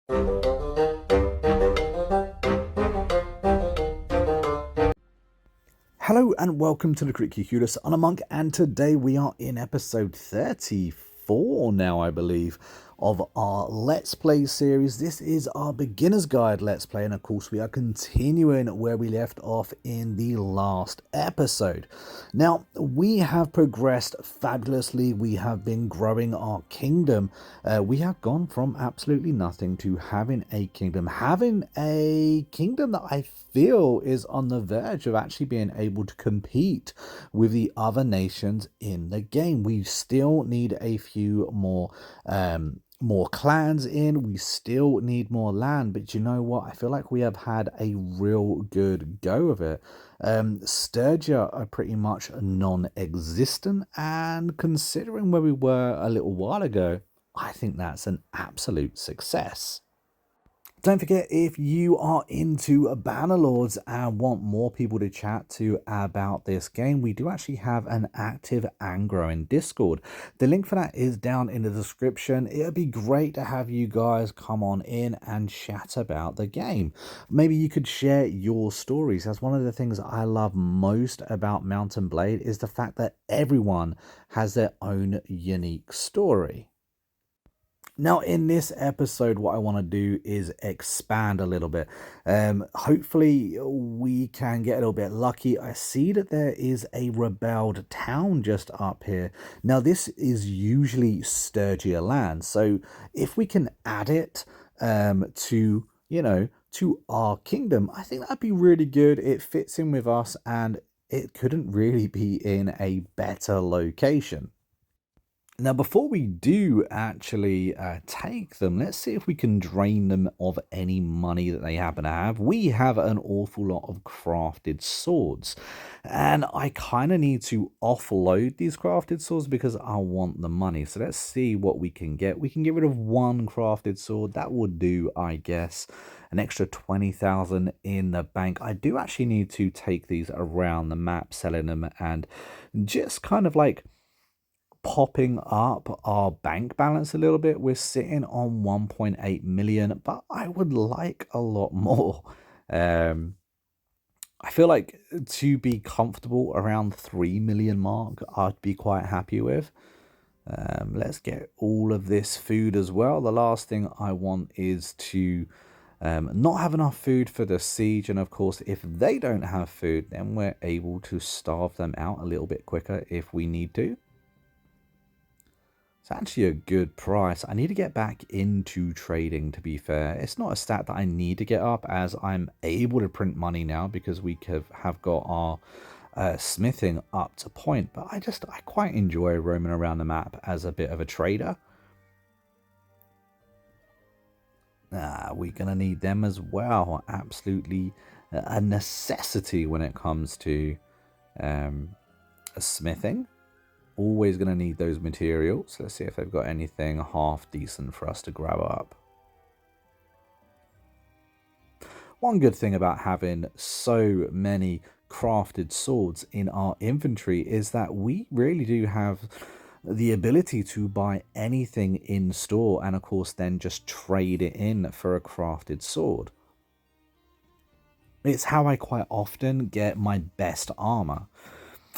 Hello and welcome to the Curriculus. I'm a monk, and today we are in episode 34 now, I believe, of our Let's Play series. This is our beginner's guide Let's Play, and of course we are continuing where we left off in the last episode. Now, we have progressed fabulously. We have been growing our kingdom. We have gone from absolutely nothing to having a kingdom that I feel is on the verge of actually being able to compete with the other nations in the game. We still need a few more clans in. We still need more land, but you know what? I feel like we have had a real good go of it. Sturgia are pretty much non-existent, and considering where we were a little while ago, I think that's an absolute success. Don't forget, if you are into Bannerlords and want more people to chat to about this game, we do actually have an active and growing Discord. The link for that is down in the description. It would be great to have you guys come on in and chat about the game. Maybe you could share your stories. That's one of the things I love most about Mount & Blade, is the fact that everyone has their own unique story. Now, in this episode, what I want to do is expand a little bit. Hopefully, we can get a little bit lucky. I see that there is a rebelled town just up here. Now, this is usually Sturgia land. So if we can add it to our kingdom, I think that'd be really good. It fits in with us, and it couldn't really be in a better location. Now, before we do actually take them, let's see if we can drain them of any money that they happen to have. We have an awful lot of crafted swords, and I kind of need to offload these crafted swords because I want the money. So let's see what we can get. We can get rid of one crafted sword. That would do, I guess. An extra 20,000 in the bank. I do actually need to take these around the map, selling them, and just kind of like popping up our bank balance a little bit. We're sitting on 1.8 million, but I would like a lot more. I feel like to be comfortable around 3 million mark, I'd be quite happy with. Let's get all of this food as well. The last thing I want is to not have enough food for the siege, and of course if they don't have food, then we're able to starve them out a little bit quicker if we need to. It's actually a good price. I need to get back into trading, to be fair. It's not a stat that I need to get up, as I'm able to print money now because we have got our smithing up to point. But I quite enjoy roaming around the map as a bit of a trader. We're going to need them as well. Absolutely a necessity when it comes to smithing. Always going to need those materials. Let's see if they've got anything half decent for us to grab up. One good thing about having so many crafted swords in our inventory is that we really do have the ability to buy anything in store, and of course then just trade it in for a crafted sword. It's how I quite often get my best armor.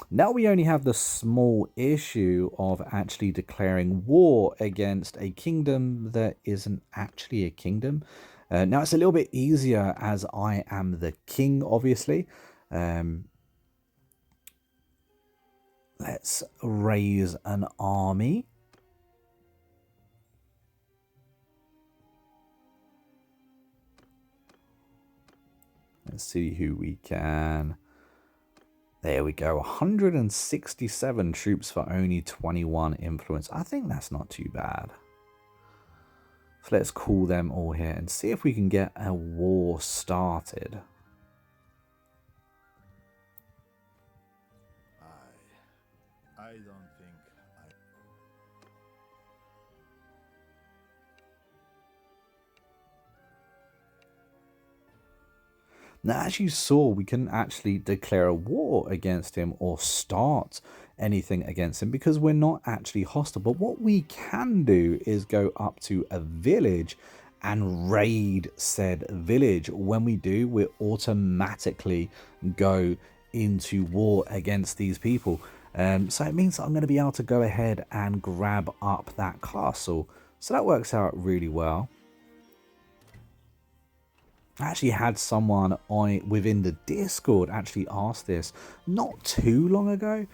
Now we only have the small issue of actually declaring war against a kingdom that isn't actually a kingdom. Now it's a little bit easier as I am the king, obviously. Let's raise an army. Let's see who we can. There we go, 167 troops for only 21 influence. I think that's not too bad. So let's call them all here and see if we can get a war started. I don't think Now, as you saw, we couldn't actually declare a war against him or start anything against him because we're not actually hostile. But what we can do is go up to a village and raid said village. When we do, we automatically go into war against these people. So it means I'm going to be able to go ahead and grab up that castle. So that works out really well. I actually had someone within the Discord actually ask this not too long ago,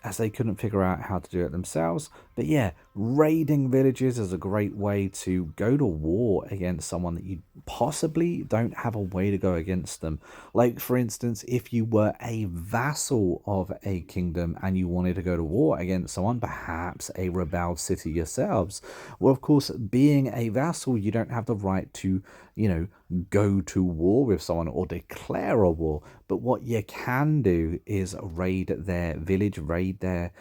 as they couldn't figure out how to do it themselves. But yeah, raiding villages is a great way to go to war against someone that you possibly don't have a way to go against them. Like, for instance, if you were a vassal of a kingdom and you wanted to go to war against someone, perhaps a rebelled city yourselves, well, of course, being a vassal, you don't have the right to, go to war with someone or declare a war. But what you can do is raid their village, raid their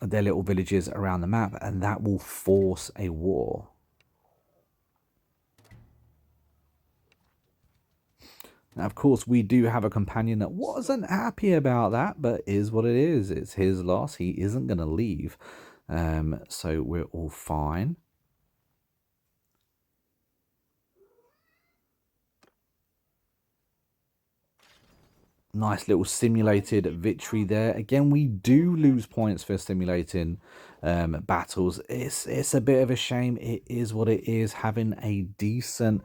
little villages around the map, and that will force a war. Now, of course, we do have a companion that wasn't happy about that, but is what it is. It's his loss. He isn't going to leave. So we're all fine. Nice little simulated victory there. Again, we do lose points for simulating battles. It's a bit of a shame. It is what it is. Having a decent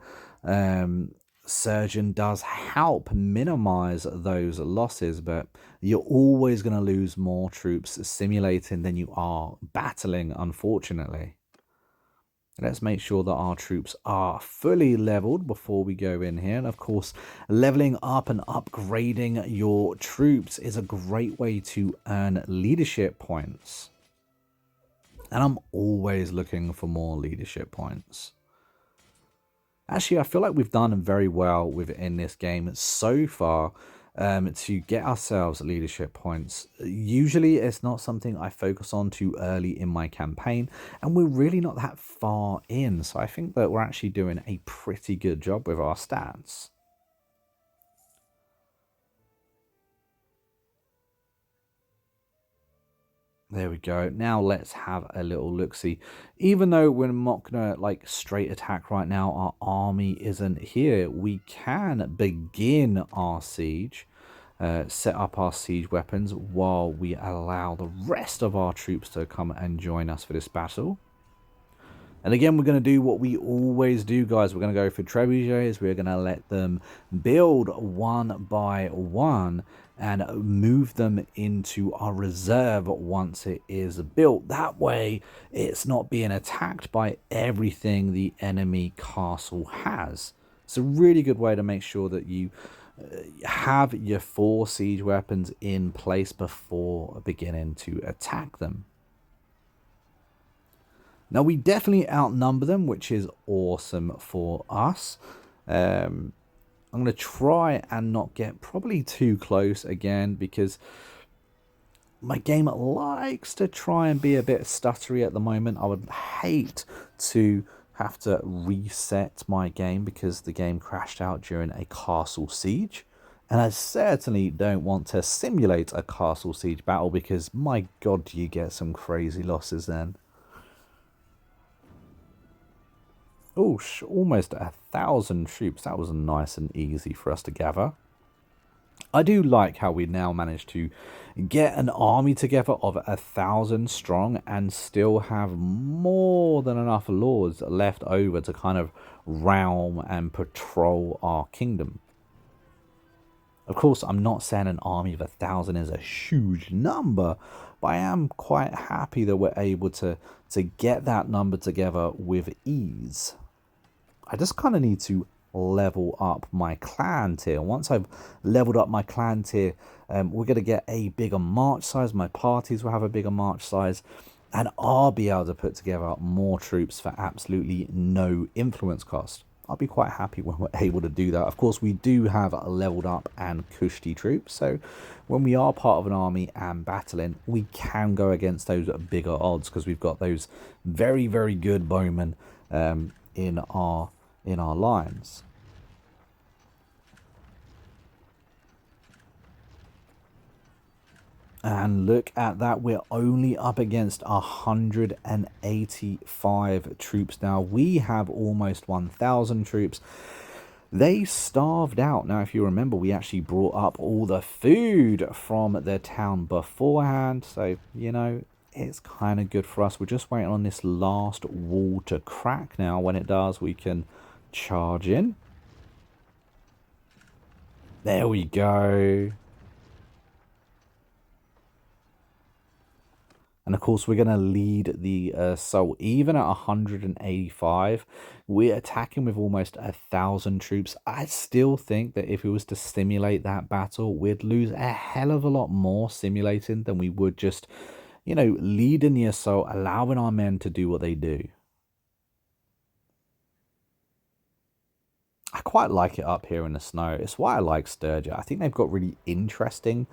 surgeon does help minimize those losses, but you're always going to lose more troops simulating than you are battling, unfortunately. Let's make sure that our troops are fully leveled before we go in here. And of course, leveling up and upgrading your troops is a great way to earn leadership points. And I'm always looking for more leadership points. Actually, I feel like we've done very well within this game so far to get ourselves leadership points. Usually it's not something I focus on too early in my campaign, and we're really not that far in, so I think that we're actually doing a pretty good job with our stats. There we go. Now let's have a little look-see. Even though we're not gonna like straight attack right now, our army isn't here, we can begin our siege, set up our siege weapons while we allow the rest of our troops to come and join us for this battle. And again, we're going to do what we always do, guys. We're going to go for trebuchets. We're going to let them build one by one and move them into our reserve once it is built. That way, it's not being attacked by everything the enemy castle has. It's a really good way to make sure that you have your 4 siege weapons in place before beginning to attack them. Now, we definitely outnumber them, which is awesome for us. I'm going to try and not get probably too close again, because my game likes to try and be a bit stuttery at the moment. I would hate to have to reset my game because the game crashed out during a castle siege. And I certainly don't want to simulate a castle siege battle, because my god, do you get some crazy losses then. Oh, almost 1,000 troops. That was nice and easy for us to gather. I do like how we now managed to get an army together of 1,000 strong and still have more than enough lords left over to kind of realm and patrol our kingdom. Of course, I'm not saying an army of 1,000 is a huge number, but I am quite happy that we're able to get that number together with ease. I just kind of need to level up my clan tier. Once I've leveled up my clan tier, we're going to get a bigger march size. My parties will have a bigger march size, and I'll be able to put together more troops for absolutely no influence cost. I'll be quite happy when we're able to do that. Of course, we do have leveled up and cushy troops, so when we are part of an army and battling, we can go against those bigger odds because we've got those very, very good bowmen in our lines. And look at that, we're only up against 185 troops now. We have almost 1,000 troops. They starved out. Now, if you remember, we actually brought up all the food from the town beforehand. So, you know, it's kind of good for us. We're just waiting on this last wall to crack now. When it does, we can charge in. There we go. And of course, we're going to lead the assault. Even at 185, we're attacking with almost 1,000 troops. I still think that if we was to simulate that battle, we'd lose a hell of a lot more simulating than we would just, you know, leading the assault, allowing our men to do what they do. I quite like it up here in the snow. It's why I like Sturgia. I think they've got really interesting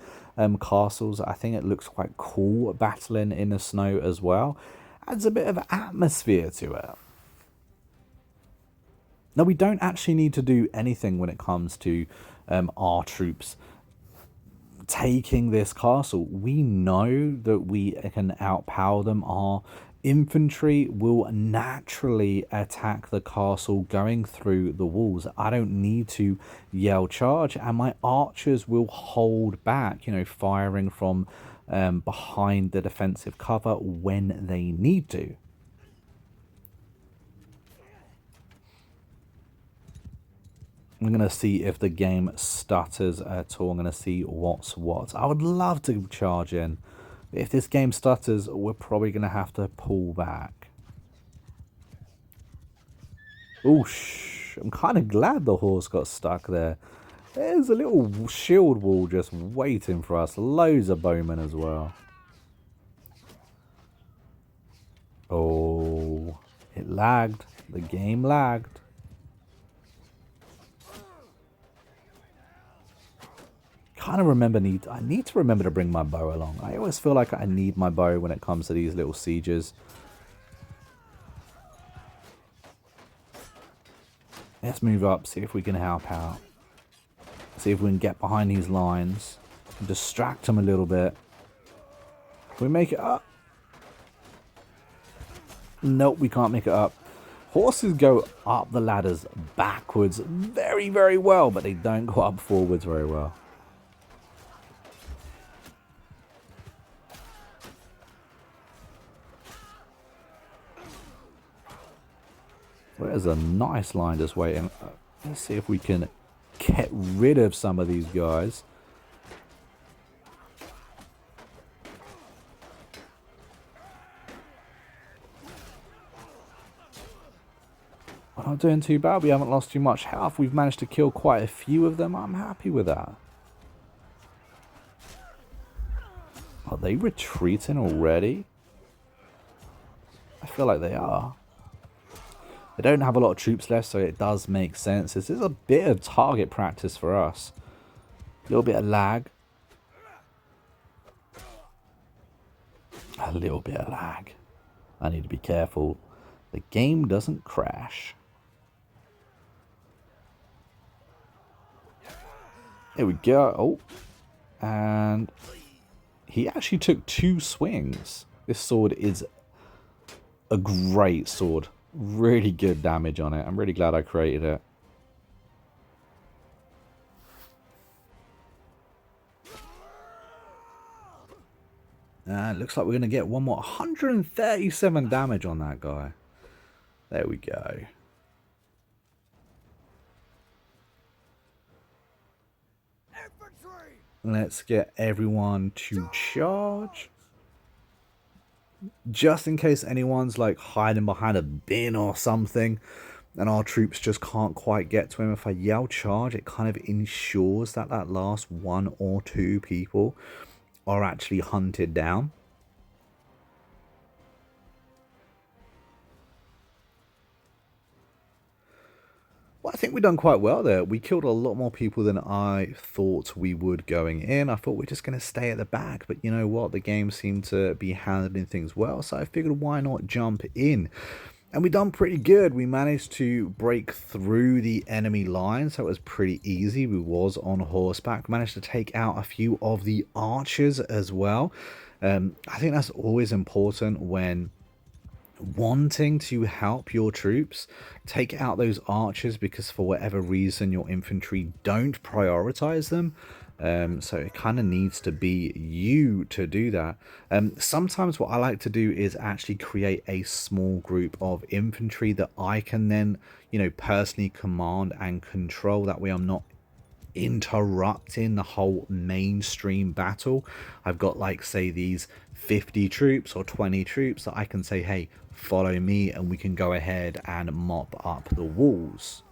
castles. I think it looks quite cool battling in the snow as well. Adds a bit of atmosphere to it. Now, we don't actually need to do anything when it comes to our troops taking this castle. We know that we can outpower them. Our infantry will naturally attack the castle going through the walls. I don't need to yell charge, and my archers will hold back, you know, firing from behind the defensive cover when they need to. I'm going to see if the game stutters at all. I'm going to see what's what. I would love to charge in. If this game stutters, we're probably going to have to pull back. Oosh. I'm kind of glad the horse got stuck there. There's a little shield wall just waiting for us. Loads of bowmen as well. Oh, it lagged. The game lagged. I need to remember to bring my bow along. I always feel like I need my bow when it comes to these little sieges. Let's move up, see if we can help out. See if we can get behind these lines and distract them a little bit. Can we make it up? Nope, we can't make it up. Horses go up the ladders backwards very, very well, but they don't go up forwards very well. There's a nice line just waiting. Let's see if we can get rid of some of these guys. We're not doing too bad. We haven't lost too much health. We've managed to kill quite a few of them. I'm happy with that. Are they retreating already? I feel like they are. They don't have a lot of troops left, so it does make sense. This is a bit of target practice for us. A little bit of lag. A little bit of lag. I need to be careful. The game doesn't crash. There we go. Oh. And he actually took 2 swings. This sword is a great sword. Really good damage on it. I'm really glad I created it. It looks like we're going to get one more. 137 damage on that guy. There we go. Let's get everyone to charge. Just in case anyone's like hiding behind a bin or something and our troops just can't quite get to him. If I yell charge, it kind of ensures that that last 1 or 2 people are actually hunted down. Well, I think we've done quite well there. We killed a lot more people than I thought we would going in. I thought we're just going to stay at the back, but you know what? The game seemed to be handling things well, so I figured why not jump in. And we done pretty good. We managed to break through the enemy line, so it was pretty easy. We was on horseback. Managed to take out a few of the archers as well. I think that's always important when wanting to help your troops. Take out those archers because for whatever reason your infantry don't prioritize them. So it kind of needs to be you to do that. Sometimes what I like to do is actually create a small group of infantry that I can then, personally command and control. That way I'm not interrupting the whole mainstream battle. I've got, like, say, these 50 troops or 20 troops that I can say, hey, follow me, and we can go ahead and mop up the walls.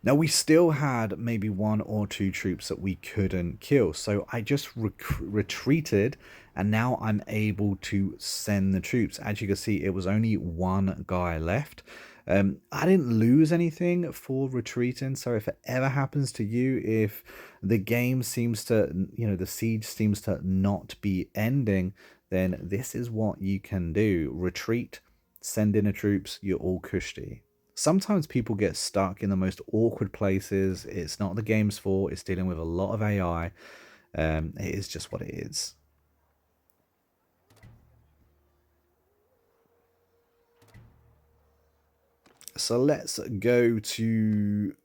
Now, we still had maybe one or two troops that we couldn't kill, so I just retreated, and now I'm able to send the troops. As you can see, it was only one guy left. I didn't lose anything for retreating, so if it ever happens to you, if the game seems to, the siege seems to not be ending, then this is what you can do. Retreat, send in the troops, you're all cushy. Sometimes people get stuck in the most awkward places. It's not the game's fault. It's dealing with a lot of AI. It is just what it is. So let's go to...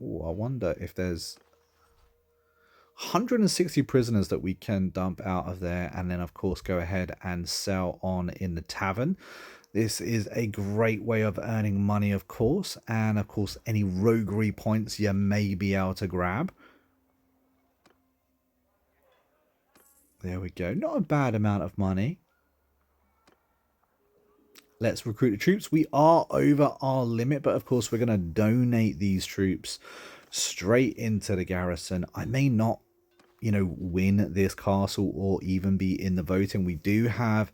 Ooh, I wonder if there's 160 prisoners that we can dump out of there, and then of course go ahead and sell on in the tavern. This is a great way of earning money, of course, and of course any roguery points you may be able to grab. There we go. Not a bad amount of money. Let's recruit the troops. We are over our limit, but of course we're going to donate these troops straight into the garrison. I may not, win this castle or even be in the voting. We do have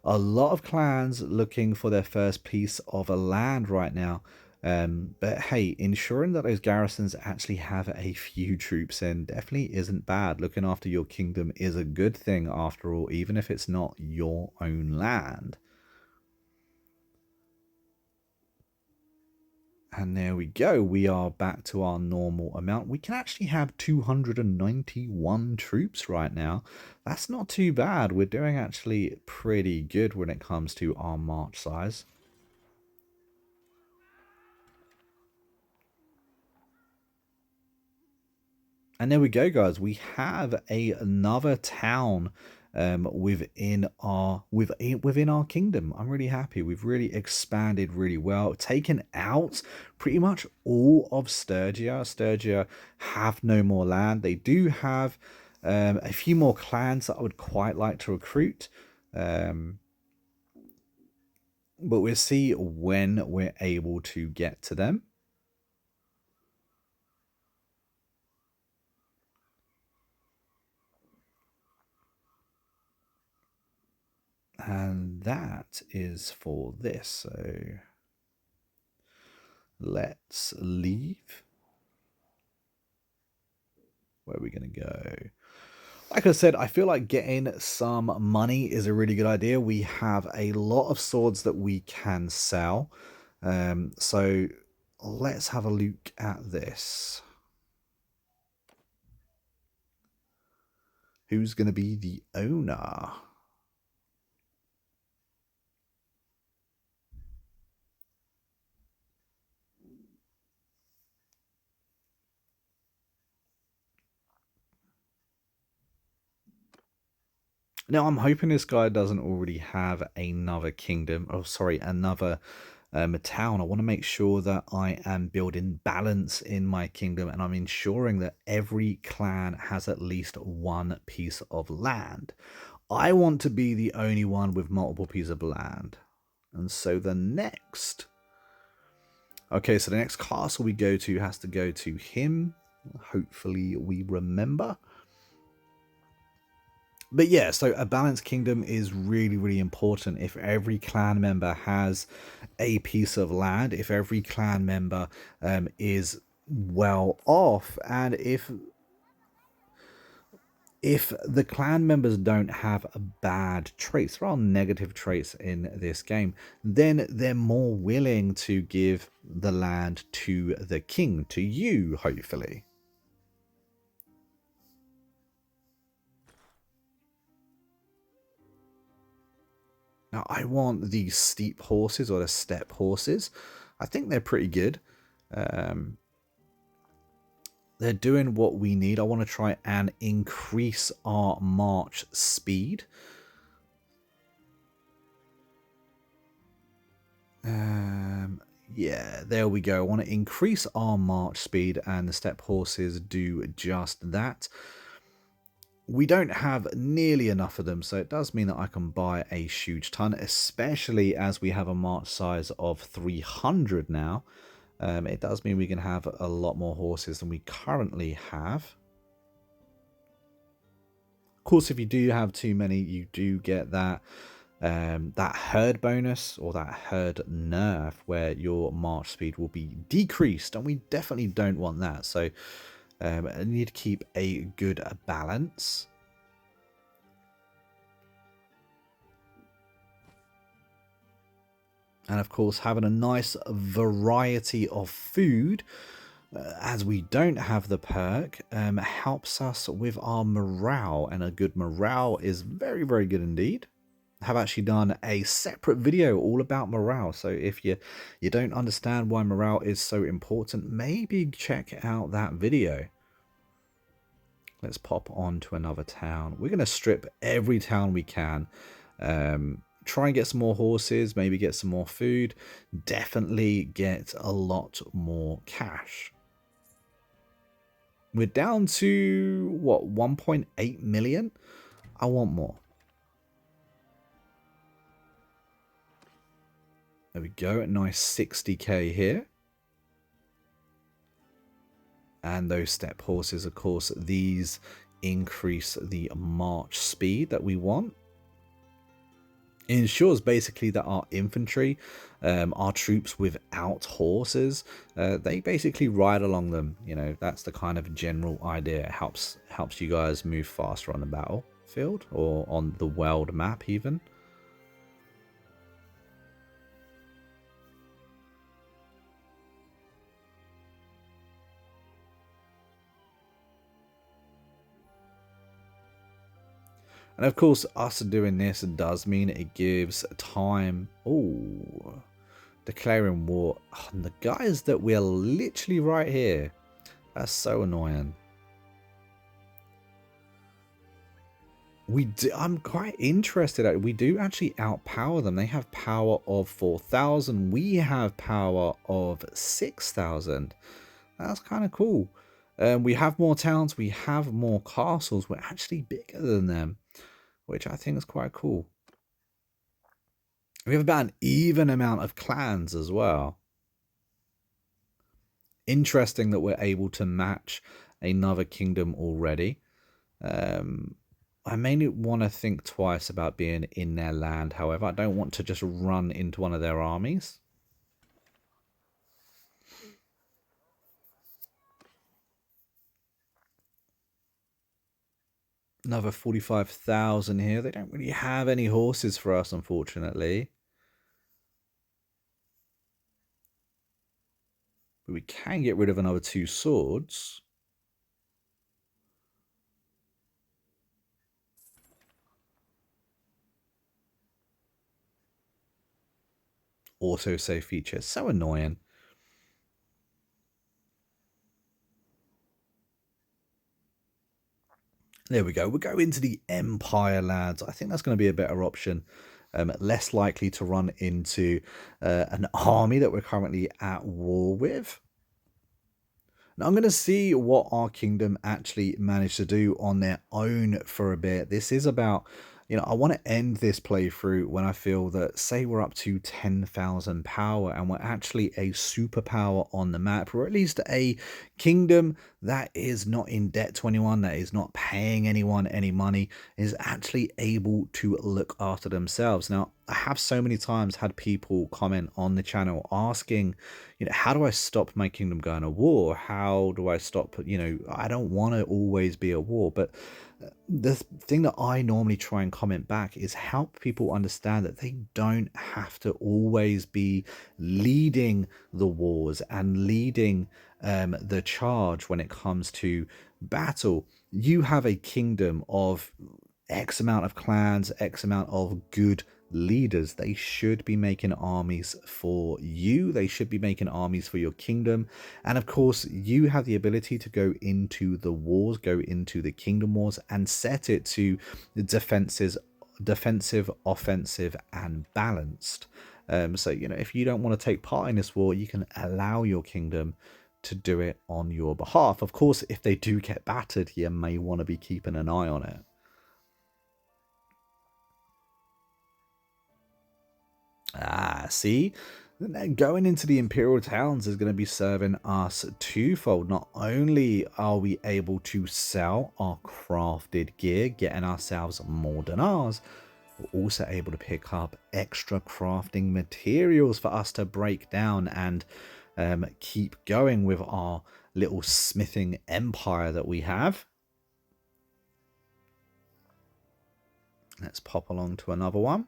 a lot of clans looking for their first piece of a land right now. But hey, ensuring that those garrisons actually have a few troops in definitely isn't bad. Looking after your kingdom is a good thing after all, even if it's not your own land. And there we go. We are back to our normal amount. We can actually have 291 troops right now. That's not too bad. We're doing actually pretty good when it comes to our march size. And there we go, guys. We have another town within our kingdom. I'm really happy. We've really expanded really well, taken out pretty much all of Sturgia. Sturgia have no more land. They do have a few more clans that I would quite like to recruit. But we'll see when we're able to get to them. And that is for this. So let's leave. Where are we going to go? Like I said, I feel like getting some money is a really good idea. We have a lot of swords that we can sell. So let's have a look at this. Who's going to be the owner? Now, I'm hoping this guy doesn't already have another kingdom. Oh, sorry, another town. I want to make sure that I am building balance in my kingdom, and I'm ensuring that every clan has at least one piece of land. I want to be the only one with multiple pieces of land. And so the next... Okay, so the next castle we go to has to go to him. Hopefully we remember. But yeah, so a balanced kingdom is really, really important. If every clan member has a piece of land, if every clan member is well off, and if if the clan members don't have bad traits, there are negative traits in this game, then they're more willing to give the land to the king, to you, hopefully. Now, I want the steep horses or the step horses. I think they're pretty good. They're doing what we need. I want to try and increase our march speed. Yeah, there we go. I want to increase our march speed, and the step horses do just that. We don't have nearly enough of them, so it does mean that I can buy a huge ton, especially as we have a march size of 300 now. It does mean we can have a lot more horses than we currently have. Of course, if you do have too many, you do get that that herd bonus or that herd nerf where your march speed will be decreased, and we definitely don't want that. So I need to keep a good balance. And of course, having a nice variety of food, as we don't have the perk, helps us with our morale. And a good morale is very, very good indeed. I have actually done a separate video all about morale. So if you don't understand why morale is so important, maybe check out that video. Let's pop on to another town. We're going to strip every town we can. Try and get some more horses, maybe get some more food, definitely get a lot more cash. We're down to, what, 1.8 million? I want more. There we go, a nice 60k here. And those step horses, of course, these increase the march speed that we want. It ensures basically that our infantry, our troops without horses, they basically ride along them. You know, that's the kind of general idea. It helps you guys move faster on the battlefield or on the world map even. And of course, us doing this does mean it gives time. Oh, declaring war on the guys that we're literally right here. That's so annoying. I'm quite interested. We do actually outpower them. They have power of 4,000. We have power of 6,000. That's kind of cool. We have more towns. We have more castles. We're actually bigger than them, which I think is quite cool. We have about an even amount of clans as well. Interesting that we're able to match another kingdom already. I mainly want to think twice about being in their land. However, I don't want to just run into one of their armies. Another 45,000 here. They don't really have any horses for us, unfortunately. But we can get rid of another 2 swords. Autosave feature. So annoying. There we go. We'll go into the Empire lands. I think that's going to be a better option. Less likely to run into an army that we're currently at war with. Now I'm going to see what our kingdom actually managed to do on their own for a bit. This is about, you know, I want to end this playthrough when I feel that, say we're up to 10,000 power and we're actually a superpower on the map, or at least a kingdom that is not in debt to anyone, that is not paying anyone any money, is actually able to look after themselves. Now, I have so many times had people comment on the channel asking, how do I stop my kingdom go in a war? How do I stop, I don't want to always be at war. But the thing that I normally try and comment back is help people understand that they don't have to always be leading the wars and leading the charge when it comes to battle. You have a kingdom of X amount of clans, X amount of good leaders. They should be making armies for you. They should be making armies for your kingdom. And of course, you have the ability to go into the wars, go into the kingdom wars, and set it to defensive, offensive, and balanced. So, if you don't want to take part in this war, you can allow your kingdom to do it on your behalf. Of course, if they do get battered, you may want to be keeping an eye on it. See? Going into the Imperial Towns is going to be serving us twofold. Not only are we able to sell our crafted gear, getting ourselves more dinars, we're also able to pick up extra crafting materials for us to break down and keep going with our little smithing empire that we have. Let's pop along to another one.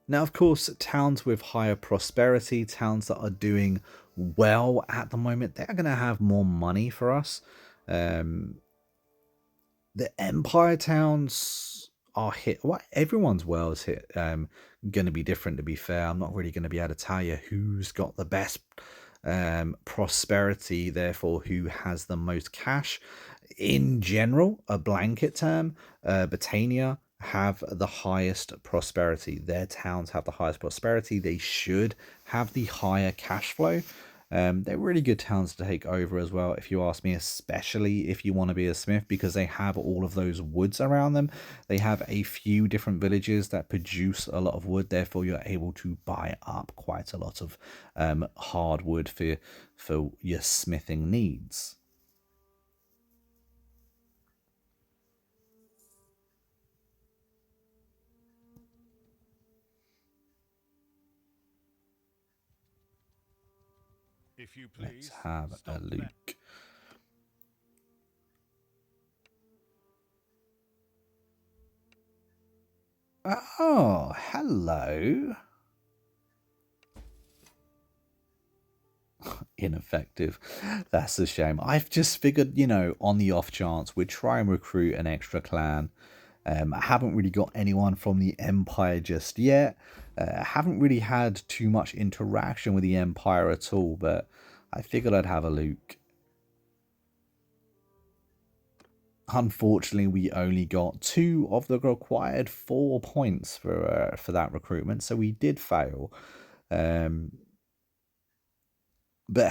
Now, of course, towns with higher prosperity, towns that are doing well at the moment, they're going to have more money for us. The Empire towns are hit. Well, everyone's world is hit. Going to be different, to be fair. I'm not really going to be able to tell you who's got the best prosperity, therefore who has the most cash. In general, a blanket term, Britannia have the highest prosperity. Their towns have the highest prosperity. They should have the higher cash flow. They're really good towns to take over as well, if you ask me, especially if you want to be a smith, because they have all of those woods around them. They have a few different villages that produce a lot of wood, therefore you're able to buy up quite a lot of hardwood for your smithing needs. If you Let's please, have a stop look. Oh, hello. Ineffective. That's a shame. I've just figured, on the off chance, we'd try and recruit an extra clan. I haven't really got anyone from the Empire just yet. I haven't really had too much interaction with the Empire at all, but I figured I'd have a look. Unfortunately, we only got 2 of the required 4 points for that recruitment, so we did fail. But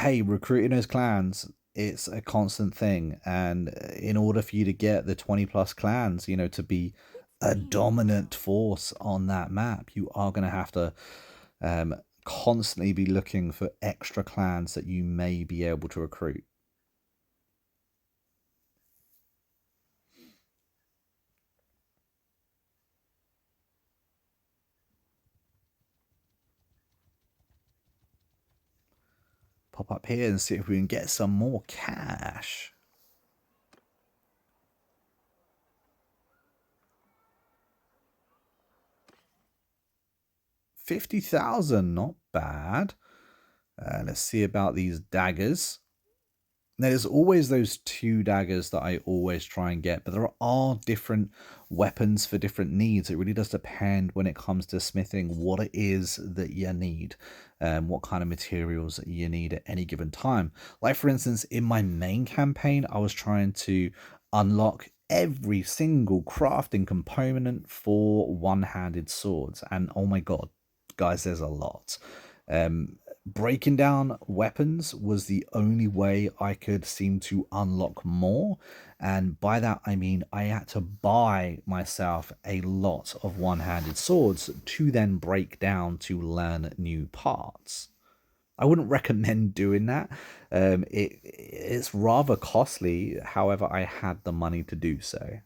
hey, recruiting those clans, it's a constant thing. And in order for you to get the 20 plus clans, to be a dominant force on that map, you are going to have to constantly be looking for extra clans that you may be able to recruit. Pop up here and see if we can get some more cash. 50,000, not bad. Let's see about these daggers. Now, there's always those 2 daggers that I always try and get, but there are different weapons for different needs. It really does depend when it comes to smithing what it is that you need, what kind of materials you need at any given time. Like, for instance, in my main campaign, I was trying to unlock every single crafting component for one-handed swords, and oh my god, guys, there's a lot. Breaking down weapons was the only way I could seem to unlock more, and by that I mean I had to buy myself a lot of one-handed swords to then break down to learn new parts. I wouldn't recommend doing that. It's rather costly. However, I had the money to do so.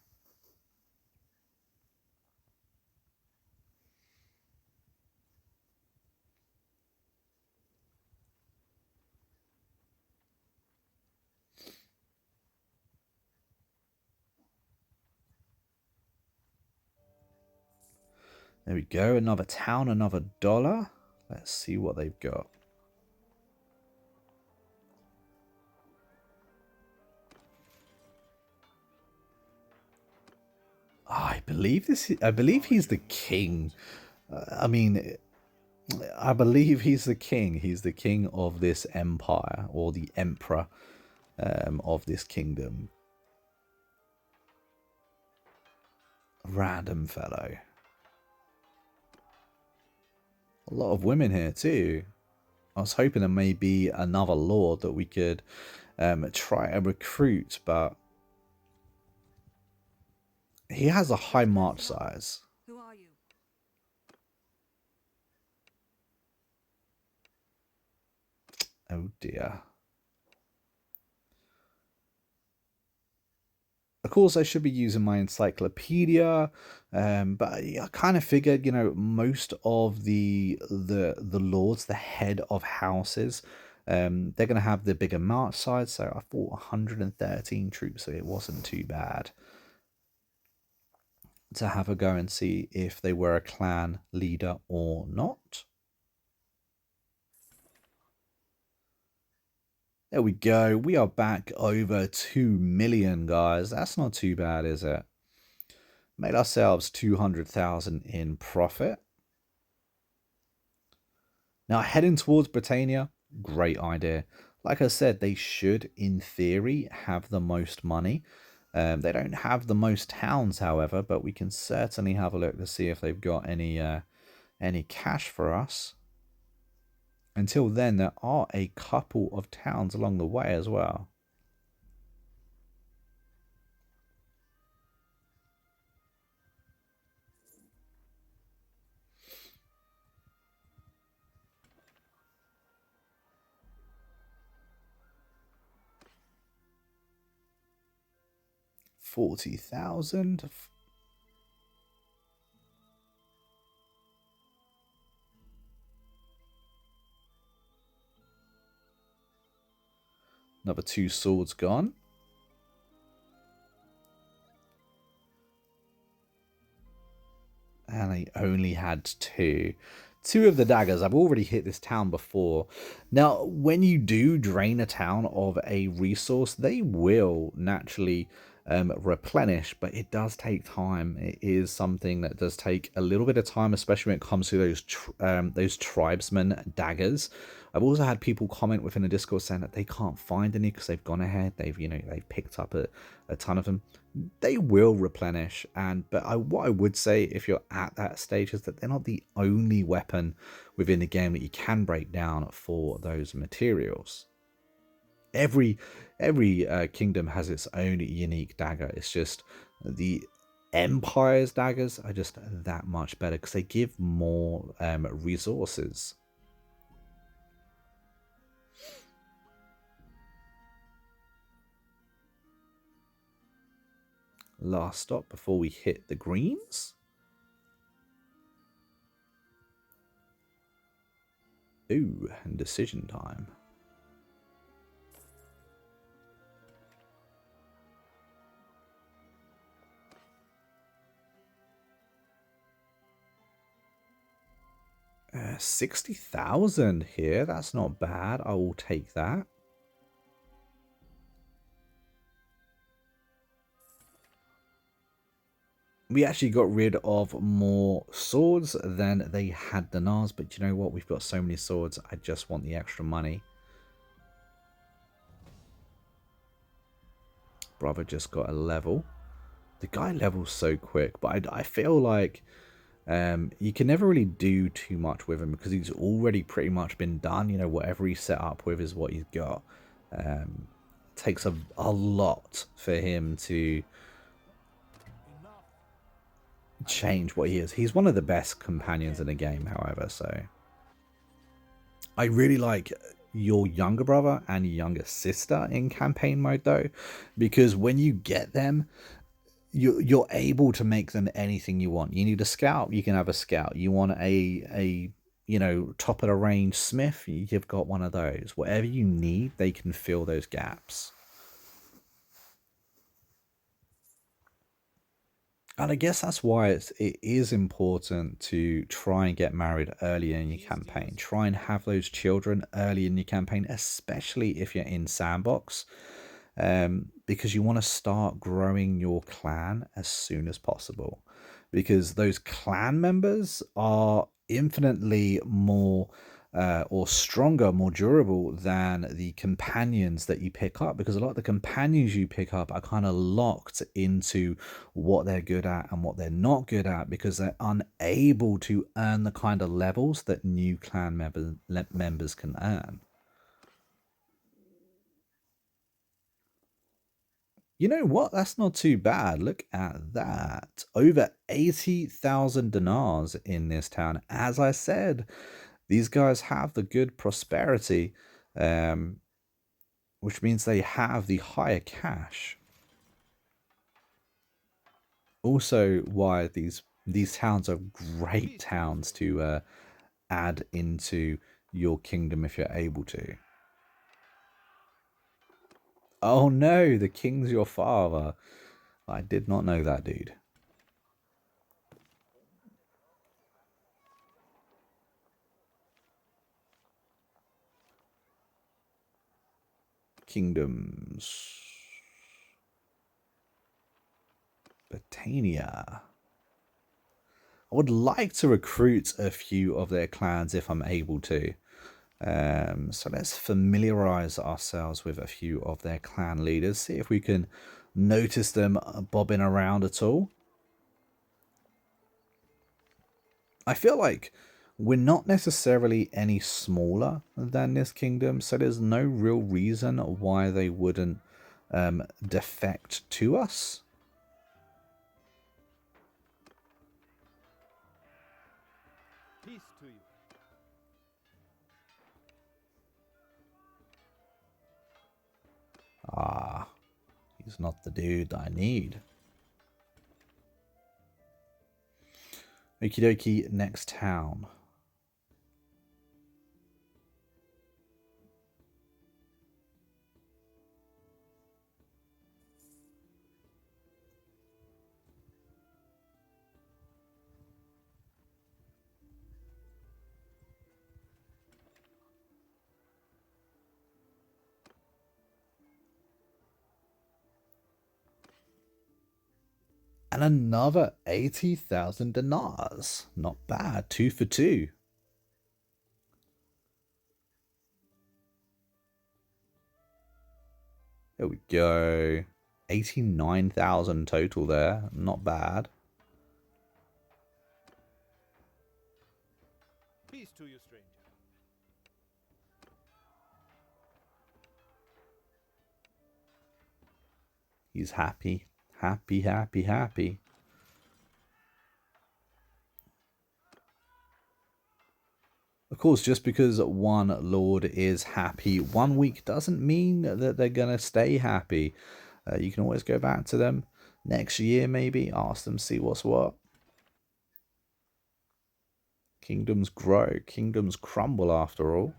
There we go. Another town, another dollar. Let's see what they've got. I believe this. I believe he's the king. I mean, I believe he's the king. He's the king of this empire, or the emperor of this kingdom. Random fellow. A lot of women here too. I was hoping there may be another lord that we could try and recruit, but he has a high march size. Who are you? Oh dear. Of course, I should be using my encyclopedia, but I kind of figured, you know, most of the lords, the head of houses, they're going to have the bigger march size. So I thought 113 troops, so it wasn't too bad to have a go and see if they were a clan leader or not. There we go. We are back over 2 million, guys. That's not too bad, is it? Made ourselves 200,000 in profit. Now, heading towards Britannia, great idea. Like I said, they should, in theory, have the most money. They don't have the most towns, however, but we can certainly have a look to see if they've got any cash for us. Until then, there are a couple of towns along the way as well. $40,000. Another 2 swords gone. And I only had 2. 2 of the daggers. I've already hit this town before. Now, when you do drain a town of a resource, they will naturally replenish, but it does take time. It is something that does take a little bit of time, especially when it comes to those tribesmen daggers. I've also had people comment within the Discord saying that they can't find any because they've gone ahead. They've picked up a ton of them. They will replenish, but what I would say if you're at that stage is that they're not the only weapon within the game that you can break down for those materials. Every kingdom has its own unique dagger. It's just the Empire's daggers are just that much better because they give more resources. Last stop before we hit the greens. Ooh, and decision time. Uh, 60,000 here. That's not bad. I will take that. We actually got rid of more swords than they had dinars, but you know what? We've got so many swords, I just want the extra money. Brother just got a level. The guy levels so quick, but I feel like you can never really do too much with him because he's already pretty much been done. You know, whatever he's set up with is what he's got. Takes a lot for him to change what he is. He's one of the best companions in the game, however, so I really like your younger brother and your younger sister in campaign mode though, because when you get them, you're able to make them anything you want. You need a scout, you can have a scout. You want a top of the range smith, you've got one of those. Whatever you need, they can fill those gaps. And I guess that's why it is important to try and get married early in your campaign. Try and have those children early in your campaign, especially if you're in sandbox, because you want to start growing your clan as soon as possible. Because those clan members are infinitely more or stronger, more durable than the companions that you pick up, because a lot of the companions you pick up are kind of locked into what they're good at and what they're not good at, because they're unable to earn the kind of levels that new clan members can earn. You know what? That's not too bad. Look at that. Over 80,000 dinars in this town. As I said, these guys have the good prosperity, um, which means they have the higher cash. Also, why these towns are great towns to add into your kingdom if you're able to. Oh no, the king's your father. I did not know that, dude. Kingdoms. Britannia. I would like to recruit a few of their clans if I'm able to. So let's familiarize ourselves with a few of their clan leaders. See if we can notice them bobbing around at all. I feel like we're not necessarily any smaller than this kingdom, so there's no real reason why they wouldn't defect to us. Peace to you. Ah, he's not the dude I need. Okie dokie, next town. And another 80,000 dinars. Not bad, 2 for 2. There we go. 89,000 total there. Not bad. Peace to you, stranger. He's happy. Happy, happy, happy. Of course, just because one lord is happy 1 week doesn't mean that they're going to stay happy. You can always go back to them next year, maybe. Ask them, see what's what. Kingdoms grow. Kingdoms crumble, after all.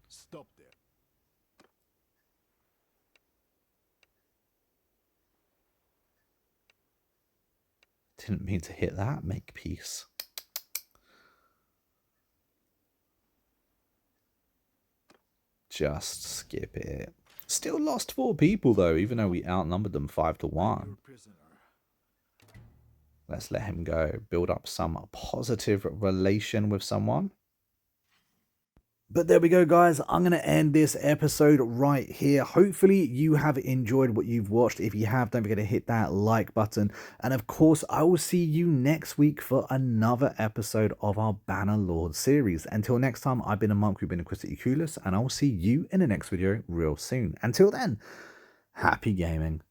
Stop there. Didn't mean to hit that. Make peace. Just skip it. Still lost 4 people, though, even though we outnumbered them 5 to 1. Let's let him go. Build up some positive relation with someone. But there we go, guys. I'm going to end this episode right here. Hopefully you have enjoyed what you've watched. If you have, don't forget to hit that like button. And of course, I will see you next week for another episode of our Bannerlord series. Until next time, I've been a monk, we've been a Equulus, and I'll see you in the next video real soon. Until then, happy gaming.